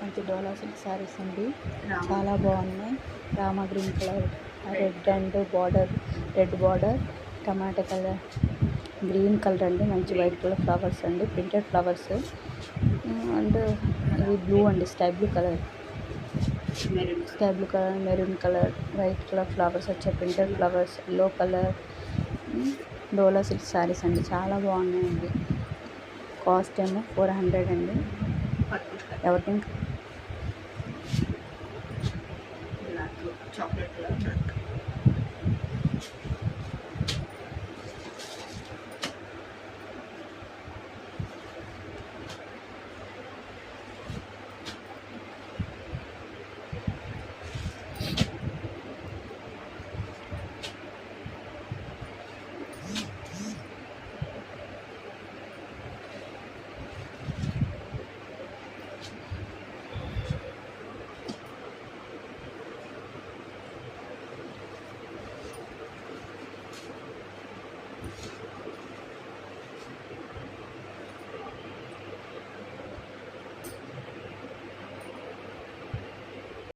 మంచి డోలా సిల్క్ శారీస్ అండి, చాలా బాగున్నాయి. Rama green colour, red and border, red border, tomato colour, green colour అండి, మంచి వైట్ కలర్ ఫ్లవర్స్ అండి, ప్రింటెడ్ ఫ్లవర్స్ అండ్ ఇది బ్లూ అండి, sky blue colour, maroon colour, white colour flowers వచ్చాయి, ప్రింటెడ్ ఫ్లవర్స్, ఎల్లో కలర్. డోలా silk saris అండి, చాలా బాగున్నాయండి. Cost ఏమో 400 అండి. ఎవరికైనా చాక్లెట్ కలర్